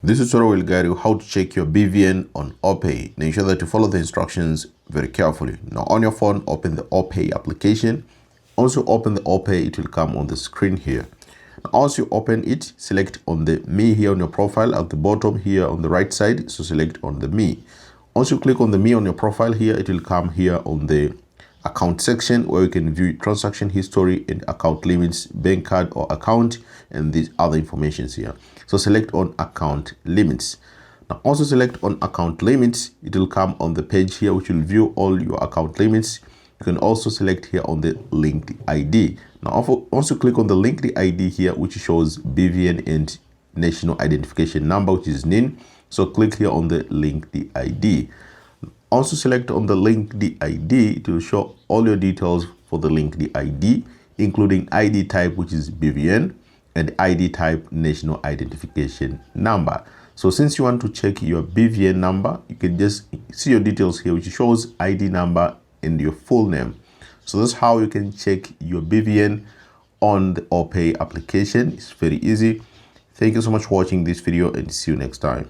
This tutorial will guide you how to check your BVN on Opay. Now ensure that you follow the instructions very carefully. Now on your phone, open the Opay application. Once you open the Opay, it will come on the screen here. Now, once you open it, select on the Me here on your profile at the bottom here on the right side. So select on the Me. Once you click on the Me on your profile here, it will come here on the account section where you can view transaction history and account limits, bank card or account, and these other informations here. So select on account limits. Now also select on account limits. It will come on the page here which will view all your account limits. You can also select here on the linked ID. Now also click on the linked ID here which shows BVN and national identification number, which is NIN. So click here on the linked ID. Also select on the linked ID to show all your details for the linked ID, including ID type, which is BVN, and ID type national identification number. So since you want to check your BVN number, you can just see your details here, which shows ID number and your full name. So that's how you can check your BVN on the Opay application. It's very easy. Thank you so much for watching this video and see you next time.